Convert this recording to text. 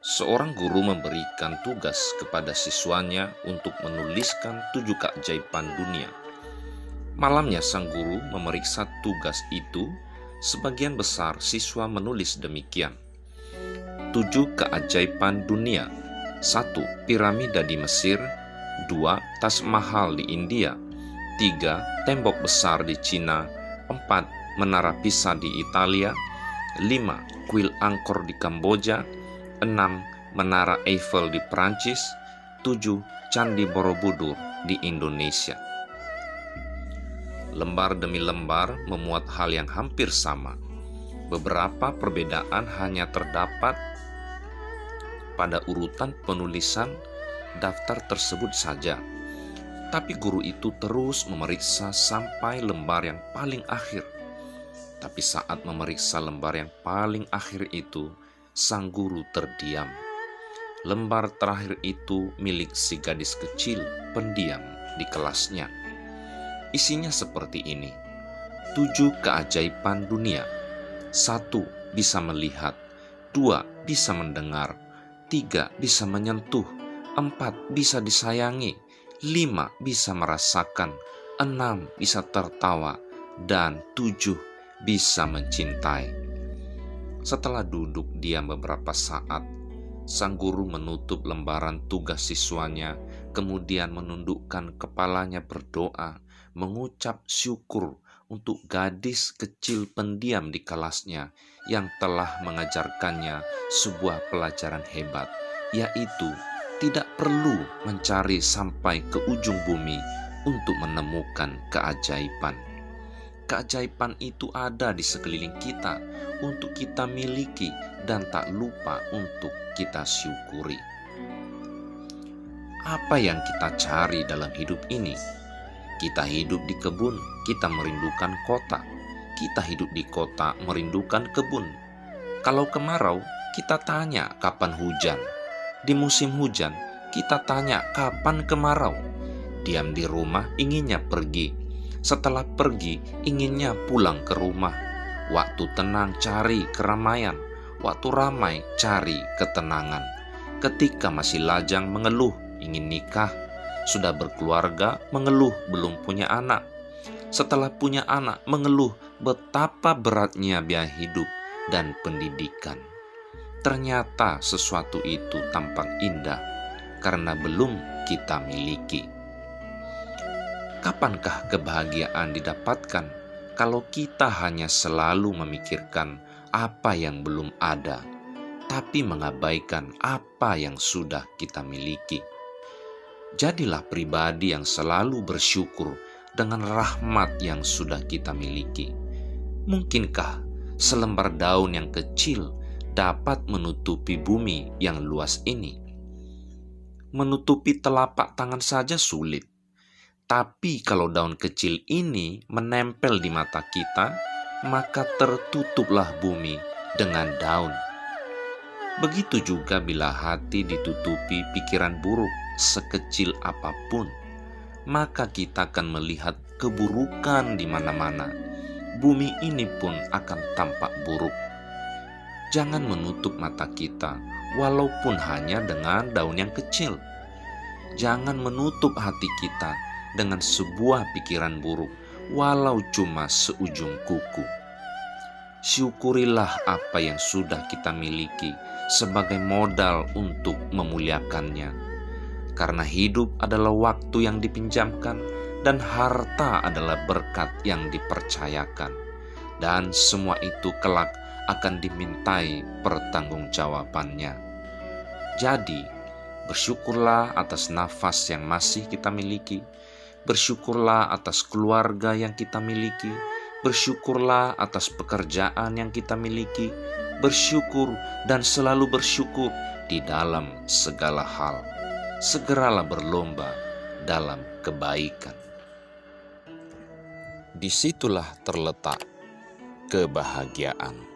Seorang guru memberikan tugas kepada siswanya untuk menuliskan 7 keajaiban dunia. Malamnya sang guru memeriksa tugas itu. Sebagian besar siswa menulis demikian. 7 keajaiban dunia. 1. Piramida di Mesir. 2. Taj Mahal di India. 3. Tembok besar di Cina. 4. Menara Pisa di Italia. 5. Kuil Angkor di Kamboja. 6. Menara Eiffel di Prancis. 7. Candi Borobudur di Indonesia. Lembar demi lembar memuat hal yang hampir sama. Beberapa perbedaan hanya terdapat pada urutan penulisan daftar tersebut saja. Tapi guru itu terus memeriksa sampai lembar yang paling akhir. Tapi saat memeriksa lembar yang paling akhir itu, sang guru terdiam. Lembar terakhir itu milik si gadis kecil pendiam di kelasnya. Isinya seperti ini: 7 keajaiban dunia. 1. Bisa melihat. 2. Bisa mendengar. 3. Bisa menyentuh. 4. Bisa disayangi. 5. Bisa merasakan. 6. Bisa tertawa. Dan 7. Bisa mencintai. Setelah duduk diam beberapa saat, sang guru menutup lembaran tugas siswanya, kemudian menundukkan kepalanya berdoa, mengucap syukur untuk gadis kecil pendiam di kelasnya yang telah mengajarkannya sebuah pelajaran hebat, yaitu tidak perlu mencari sampai ke ujung bumi untuk menemukan keajaiban. Keajaiban itu ada di sekeliling kita untuk kita miliki dan tak lupa untuk kita syukuri. Apa yang kita cari dalam hidup ini? Kita hidup di kebun, kita merindukan kota. Kita hidup di kota, merindukan kebun. Kalau kemarau, kita tanya kapan hujan. Di musim hujan, kita tanya kapan kemarau. Diam di rumah, inginnya pergi. Setelah pergi, inginnya pulang ke rumah. Waktu tenang, cari keramaian. Waktu ramai, cari ketenangan. Ketika masih lajang, mengeluh, ingin nikah. Sudah berkeluarga, mengeluh belum punya anak. Setelah punya anak, mengeluh betapa beratnya biaya hidup dan pendidikan. Ternyata sesuatu itu tampak indah karena belum kita miliki. Kapankah kebahagiaan didapatkan kalau kita hanya selalu memikirkan apa yang belum ada, tapi mengabaikan apa yang sudah kita miliki? Jadilah pribadi yang selalu bersyukur dengan rahmat yang sudah kita miliki. Mungkinkah selembar daun yang kecil dapat menutupi bumi yang luas ini? Menutupi telapak tangan saja sulit. Tapi kalau daun kecil ini menempel di mata kita, maka tertutuplah bumi dengan daun. Begitu juga bila hati ditutupi pikiran buruk sekecil apapun, maka kita akan melihat keburukan di mana-mana. Bumi ini pun akan tampak buruk. Jangan menutup mata kita, walaupun hanya dengan daun yang kecil. Jangan menutup hati kita dengan sebuah pikiran buruk, walau cuma seujung kuku. Syukurilah apa yang sudah kita miliki sebagai modal untuk memuliakannya. Karena hidup adalah waktu yang dipinjamkan dan harta adalah berkat yang dipercayakan. Dan semua itu kelak akan dimintai pertanggungjawabannya. Jadi, bersyukurlah atas nafas yang masih kita miliki. Bersyukurlah atas keluarga yang kita miliki. Bersyukurlah atas pekerjaan yang kita miliki. Bersyukur dan selalu bersyukur di dalam segala hal. Segeralah berlomba dalam kebaikan. Disitulah terletak kebahagiaan.